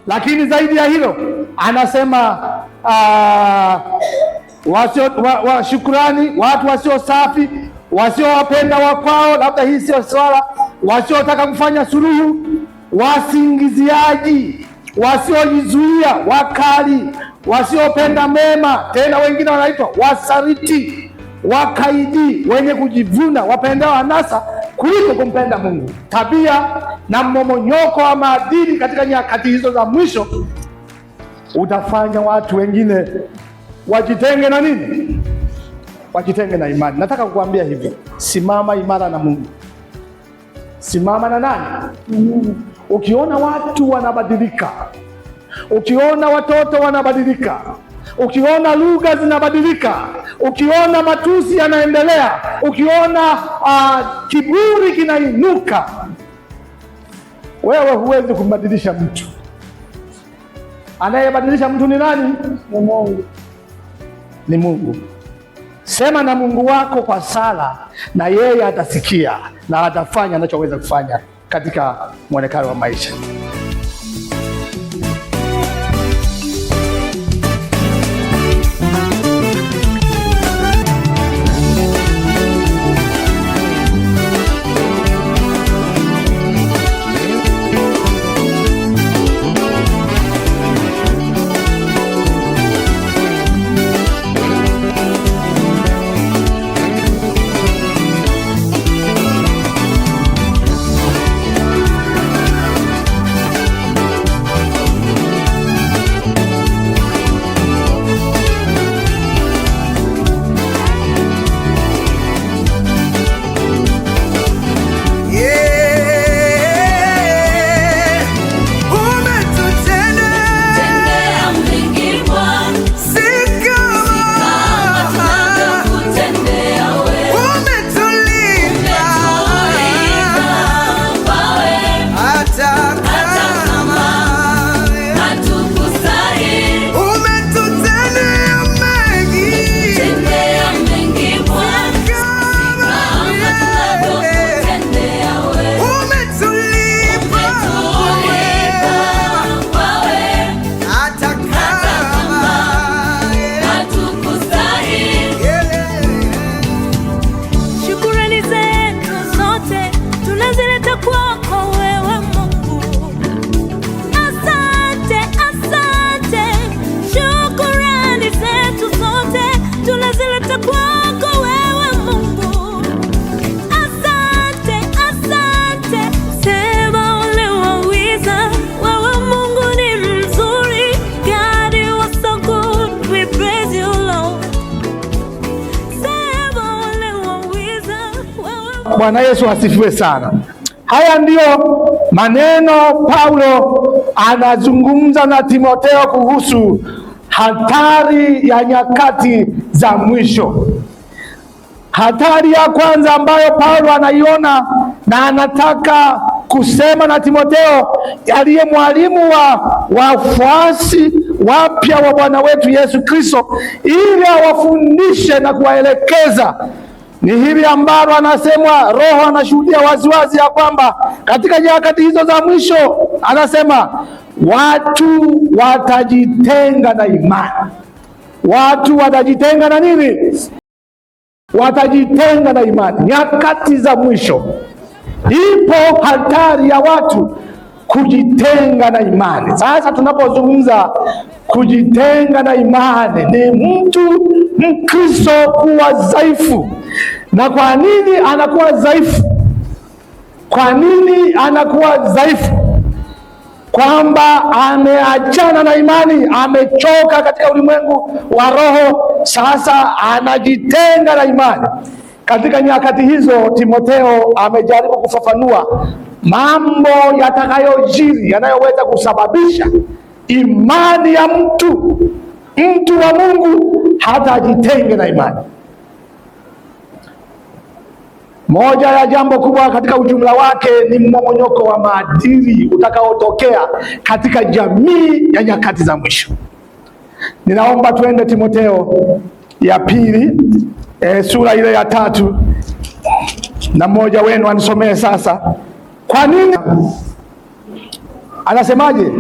Lakini zaidi ya hilo anasema shukrani, watu wasio safi, wasiowapenda wakwao, labda hii sio swala, wasiotaka kufanya suluhu, wasingiziaji, wasiojizuia, wakali, wasiopenda mema, tena wengine wanaitwa wasaliti, wakaidi, wenye kujivuna, wapendao anasa kuliko kumpenda Mungu. Tabia na mmomonyoko wa maadili katika nyakati hizo za mwisho utafanya watu wengine wajitenge na nini? Wajitenge na imani. Nataka kukuambia hivi, simama imara na Mungu. Simama na nani? Ukiona watu wanabadilika, ukiona watoto wanabadilika, ukiona lugha zinabadilika, ukiona matusi yanaendelea, ukiona kiburi kinainuka, wewe huwezi kumbadilisha mtu. Anayebadilisha mtu ni nani? Ni Mungu. Ni Mungu. Sema na Mungu wako kwa sala, na yeye atasikia na atafanya anachoweza kufanya katika mwonekano wa maisha. Bwana Yesu asifiwe sana. Haya ndiyo maneno Paulo anazungumza na Timotheo kuhusu hatari ya nyakati za mwisho. Hatari ya kwanza ambayo Paulo anaiona na anataka kusema na Timotheo aliye mwalimu wa wafuasi wapya wa Bwana wetu Yesu Kristo, ili awafundishe na kuwaelekeza, ni hili ambalo anasema Roho anashuhudia waziwazi ya kwamba katika nyakati hizo za mwisho, anasema watu watajitenga na imani. Watu watajitenga na nini? Watajitenga na imani. Nyakati za mwisho ipo hatari ya watu kujitenga na imani. Sasa tunapozungumza kujitenga na imani, ni mtu Mkristo kuwa dhaifu. Na kwa nini anakuwa dhaifu? Kwa nini anakuwa dhaifu? Kwamba ameachana na imani, amechoka katika ulimwengu wa roho, sasa anajitenga na imani. Katika nyakati hizo Timotheo amejaribu kufafanua mambo yatakayojiri yanayoweza kusababisha imani ya mtu wa Mungu hata ajitenge na imani. Moja ya jambo kubwa katika ujumla wake ni mmomonyoko wa maadili utakaotokea katika jamii ya nyakati za mwisho. Ninaomba tuende Timotheo ya pili, sura ile ya 3, na mmoja wenu anisomee sasa. Kwa nini? Anasemaje?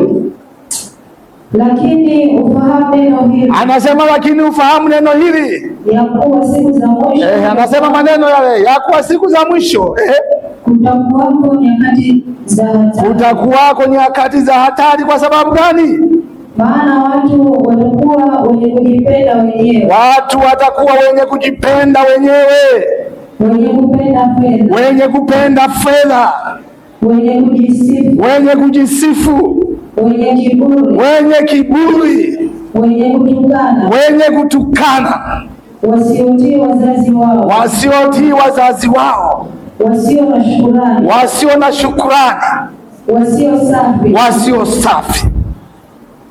Lakini ufahamu neno hili. Anasema lakini ufahamu neno hili. Ya kuwa siku za mwisho. Anasema maneno yale ya kuwa siku za mwisho. Kutakuwako nyakati za hatari. Kutakuwako nyakati za hatari. Kwa sababu gani? Maana watu watakuwa wenye kujipenda wenyewe. Watu watakuwa wenye kujipenda wenyewe. Wenye kupenda fedha. Wenye kupenda fedha. Wenye kujisifu. Wenye kujisifu. Wenye kiburi. Wenye kiburi. Wenye kutukana. Wenye kutukana. Wasiotii wazazi wao. Wasiotii wazazi wao. Wasio na shukrani. Wasio na shukrani. Wasio safi. Wasio safi.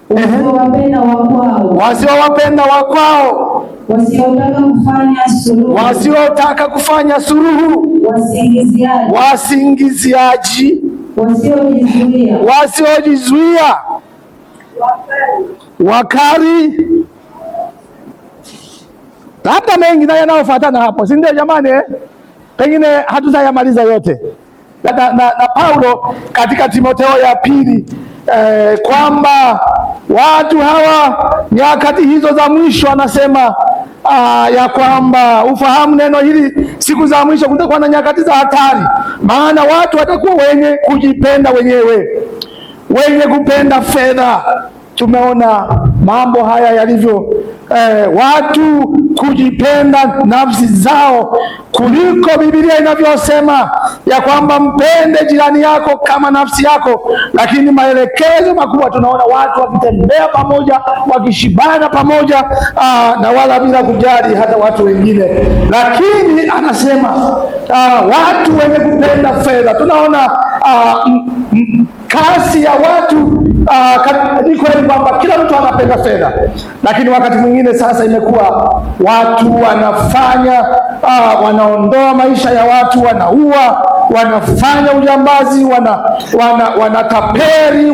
Wasiowapenda wakwao. Wasiowapenda wakwao. Wasiotaka kufanya suluhu. Wasiotaka kufanya suluhu. Wasingiziaji. Wasingiziaji. Wasiojizuia. Wasiojizuia. Wakari. Labda mengi na yanayofuatana hapo, si ndio jamani? Pengine hatutayamaliza yote. Na Paulo katika Timotheo ya pili kwamba watu hawa nyakati hizo za mwisho anasema ya kwamba ufahamu neno hili, siku za mwisho kutakuwa na nyakati za hatari, maana watu watakuwa wenye kujipenda wenyewe, wenye kupenda fedha. Tumeona mambo haya yalivyo, watu kujipenda nafsi zao kuliko Biblia inavyosema ya kwamba mpende jirani yako kama nafsi yako. Lakini maelekezo makubwa tunaona watu wakitembea pamoja, wakishibana pamoja, na wala bila kujali hata watu wengine. Lakini anasema watu wenye kupenda fedha, tunaona kasi ya watu ni kweli kwamba kila mtu anapenda fedha, lakini wakati mwingine sasa imekuwa watu wanafanya wanaondoa maisha ya watu, wanaua, wanafanya ujambazi, wanatapeli,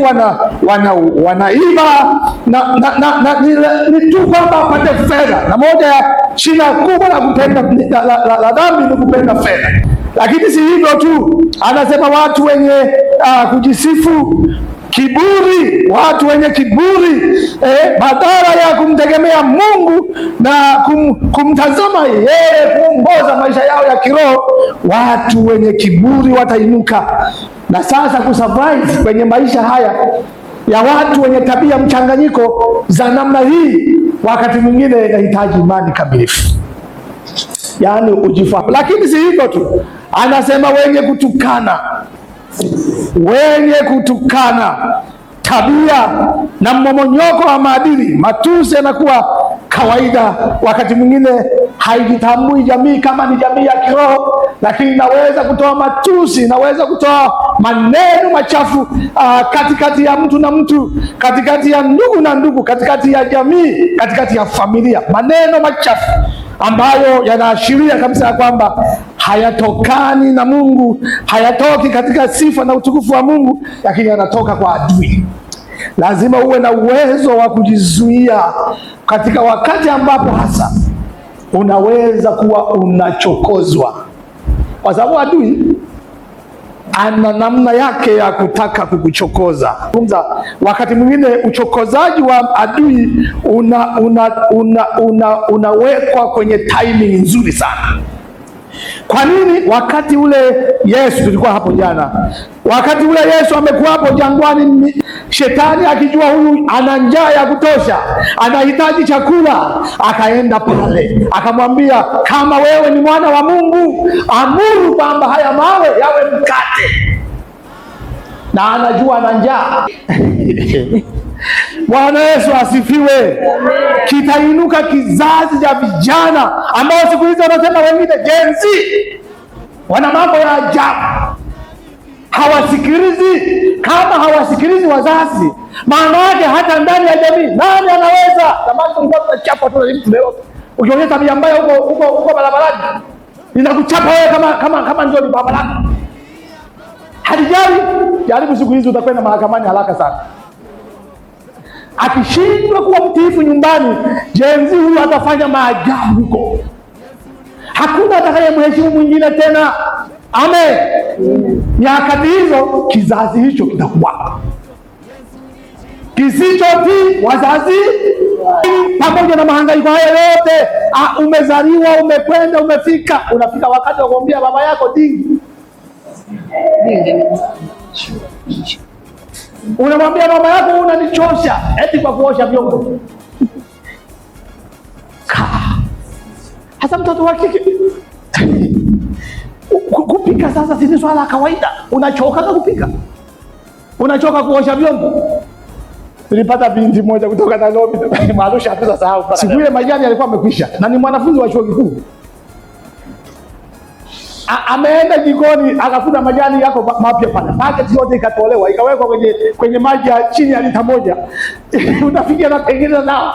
wanaiba ni tu kwamba apate fedha. Na moja ya shida kubwa la kupenda la dhambi ni kupenda fedha. Lakini si hivyo tu, anasema watu wenye kujisifu, kiburi, watu wenye kiburi, badala ya kumtegemea Mungu na kumtazama yeye kuongoza maisha yao ya kiroho, watu wenye kiburi watainuka. Na sasa kusurvive kwenye maisha haya ya watu wenye tabia mchanganyiko za namna hii, wakati mwingine inahitaji imani kamilifu, yaani ujifahamu. Lakini si hivyo tu, anasema wenye kutukana, wenye kutukana, tabia na mmomonyoko wa maadili. Matusi yanakuwa kawaida, wakati mwingine haijitambui jamii kama ni jamii ya kiroho, lakini naweza kutoa matusi, naweza kutoa maneno machafu katikati ya mtu na mtu, katikati ya ndugu na ndugu, katikati ya jamii, katikati ya familia, maneno machafu ambayo yanaashiria kabisa ya kwamba hayatokani na Mungu, hayatoki katika sifa na utukufu wa Mungu, lakini yanatoka kwa adui. Lazima uwe na uwezo wa kujizuia katika wakati ambapo hasa unaweza kuwa unachokozwa, kwa sababu adui ana namna yake ya kutaka kukuchokoza. Wakati mwingine uchokozaji wa adui unawekwa kwenye timing nzuri sana. Kwa nini? Wakati ule Yesu, tulikuwa hapo jana, wakati ule Yesu amekuwa hapo jangwani, shetani akijua huyu ana njaa ya kutosha, anahitaji chakula, akaenda pale akamwambia, kama wewe ni mwana wa Mungu, amuru kwamba haya mawe yawe mkate. Na anajua ana njaa. Bwana Yesu asifiwe. Kitainuka kizazi cha vijana ambao siku hizi wanasema wengine Gen Z, wana mambo ya ajabu, hawasikilizi. Kama hawasikilizi wazazi, maana yake hata ndani ya jamii nani anaweza? Zamani tulikuwa tunachapa tu mtu leo, ukionyesha tabia mbaya huko barabarani ninakuchapa wewe kama ndio ni barabarani. Halijali, jaribu siku hizi utakwenda mahakamani haraka sana. Akishindwa kuwa mtiifu nyumbani, Gen Z huyu atafanya maajabu huko. Hakuna atakayemheshimu mwingine tena. Amen. Nyakati hizo kizazi hicho kitakuwa. kisichotii wazazi, pamoja na mahangaiko hayo yote. Umezaliwa, umekwenda, umefika, unafika wakati wa kumwambia baba yako dingi. Unamwambia mama yako unanichosha, eti kwa kuosha vyombo. Hasa mtoto wa kike kupika sasa si swala la kawaida. Unachoka kupika, unachoka kuosha vyombo. Nilipata binti moja kutoka Nairobi Arusha, hata sahau mpaka siku ile majani alikuwa amekwisha, na ni mwanafunzi wa chuo kikuu. Ameenda jikoni akakuta majani yako mapya pale, paketi yote ikatolewa ikawekwa kwenye maji ya chini ya lita moja. Unafikia na tengeneza nao,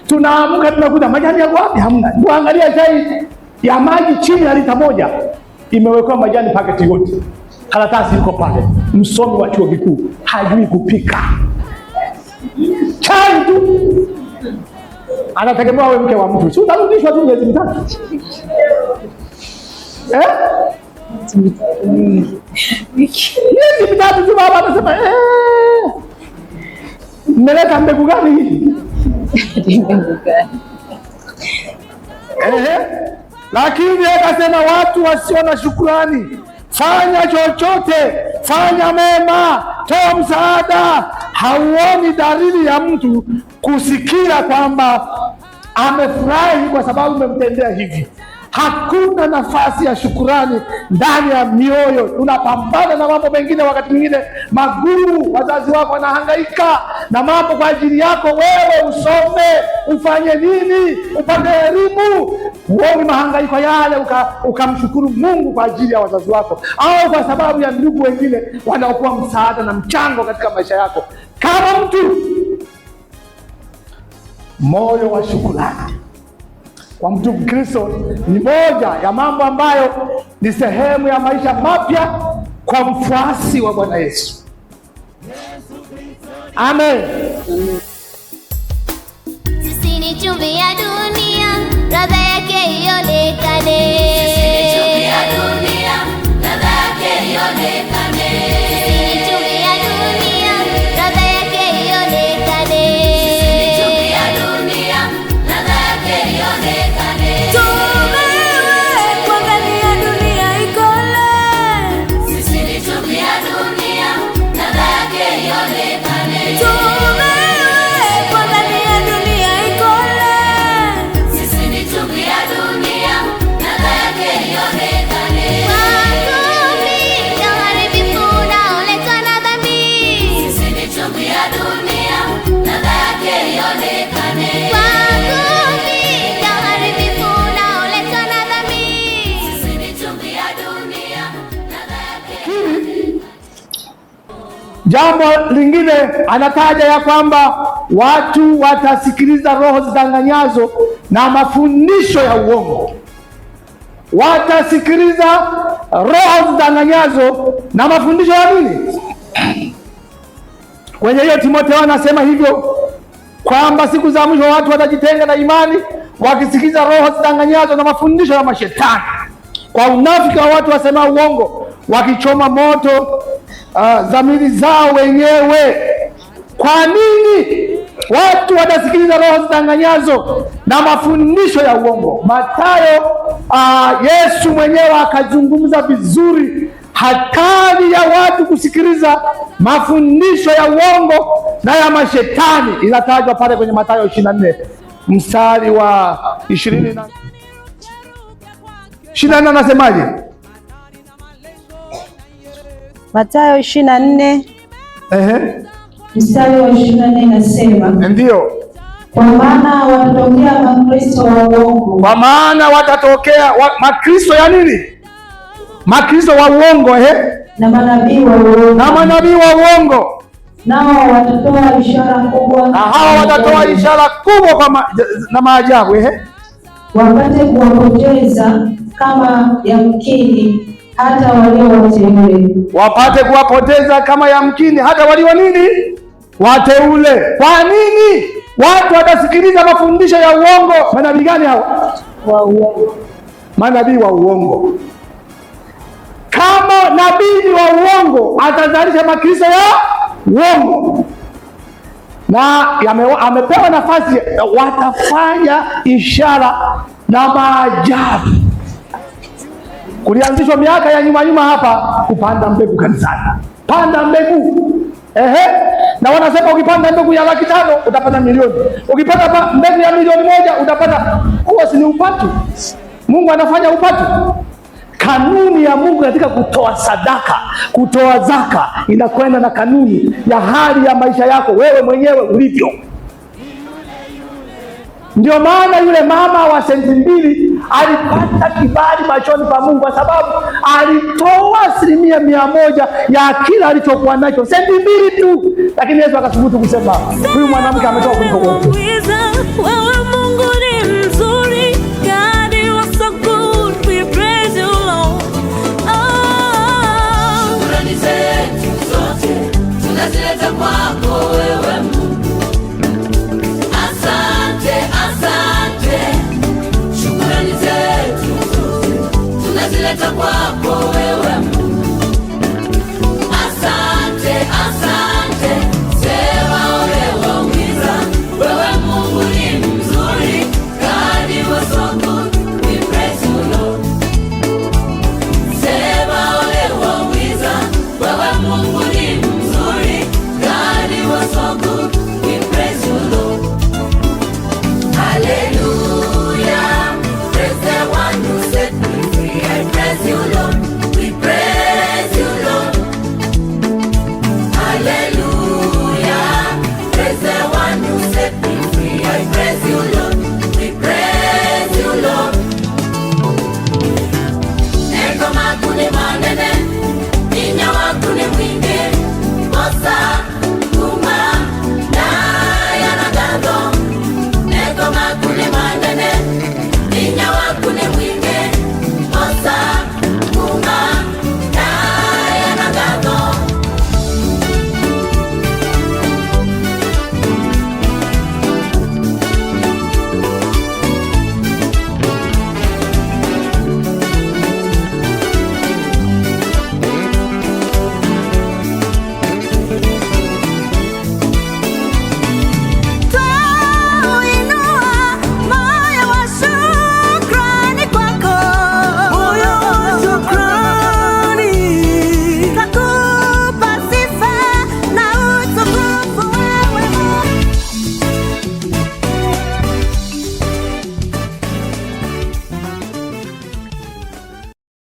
tunaamka tunakuta majani yako wapi? Hamna. Tuangalia chai ya maji chini ya lita moja imewekwa majani paketi yote, karatasi iko pale. Msomi wa chuo kikuu hajui kupika chai tu, anategemea wewe mke wa mtu, si utarudishwa tu miezi mitatu. Miezi mitatu tu baba anasema mmeleta mbegu gani hii? Lakini akasema watu wasio na shukrani, fanya chochote, fanya mema, toa msaada. Hauoni dalili ya mtu kusikia kwamba amefurahi kwa sababu umemtendea hivi. Hakuna nafasi ya shukurani ndani ya mioyo. Tunapambana na mambo mengine, wakati mwingine magumu. Wazazi wako wanahangaika na mambo kwa ajili yako, wewe usome, ufanye nini, upate elimu. Wewe mahangaiko yale ukamshukuru Mungu kwa ajili ya wazazi wako, au kwa sababu ya ndugu wengine wanaokuwa msaada na mchango katika maisha yako. Kama mtu moyo wa shukrani kwa mtu Mkristo ni moja ya mambo ambayo ni sehemu ya maisha mapya kwa mfuasi wa Bwana Yesu. Amen. Sisi ni chumvi ya dunia, ladha yake ionekane. Sisi ni chumvi ya dunia, ladha yake ionekane. Sisi ni chumvi ya dunia, ladha yake ionekane. Sisi ni chumvi ya dunia, ladha yake ionekane. Tumewekwa ndani ya dunia ikole. Sisi ni chumvi ya dunia, ladha yake ionekane. Tumewekwa ndani ya dunia ikole. Sisi ni chumvi ya dunia, ladha yake ionekane. Wakumi ya uharibifu unaoleta na dhambi. Sisi ni chumvi ya dunia, ladha yake ionekane. Wakumi ya uharibifu unaoleta na dhambi. Sisi ni chumvi ya dunia, ladha yake ionekane. Jambo lingine anataja ya kwamba watu watasikiliza roho zidanganyazo na mafundisho ya uongo. Watasikiliza roho zidanganyazo na mafundisho ya nini? Kwenye hiyo Timotheo anasema hivyo kwamba siku za mwisho watu watajitenga na imani, wakisikiliza roho zidanganyazo na mafundisho ya mashetani, kwa unafiki wa watu wasema uongo, wakichoma moto dhamiri zao wenyewe. Kwa nini watu watasikiliza roho zidanganyazo na mafundisho ya uongo? Mathayo, Yesu mwenyewe akazungumza vizuri hatari ya watu kusikiliza mafundisho ya uongo na ya mashetani. Inatajwa pale kwenye Mathayo 24 mstari wa 24. Anasemaje? Mathayo 24 mstari wa 24 nasema, ndio, kwa maana watatokea makristo wa uongo. Kwa maana watatokea makristo ya nini? Makristo wa uongo, na manabii wa uongo. Na manabii wa uongo nao watatoa ishara kubwa. Na hao watatoa ishara kubwa na maajabu, wapate kuwapoteza kama yamkini hata walio wateule. Wapate kuwapoteza kama yamkini hata walio nini? Wateule. Kwa nini watu watasikiliza mafundisho ya uongo? Manabii gani hao? Wa uongo. Manabii wa uongo. Kama nabii wa uongo atazalisha makristo ya uongo. na amepewa nafasi, watafanya ishara na maajabu. Kulianzishwa miaka ya nyuma hapa kupanda mbegu kanisani. Panda mbegu. Na wanasema ukipanda mbegu ya 500,000 utapata milioni. Ukipanda mbegu ya milioni 1 utapata. Huo si ni upatu? Mungu anafanya upatu. Kanuni ya Mungu katika kutoa sadaka, kutoa zaka inakwenda na kanuni ya hali ya maisha yako wewe mwenyewe ulivyo. Ndio maana yule mama wa senti 2 alipata kibali machoni pa Mungu kwa sababu alitoa 100% ya kila alichokuwa nacho, senti 2 tu, lakini Yesu akathubutu kusema huyu mwanamke ametoa kuliko wote. Wewe Mungu ni mzuri, God you are so good, we praise you Lord. Shukrani zetu zote tunazileta kwako.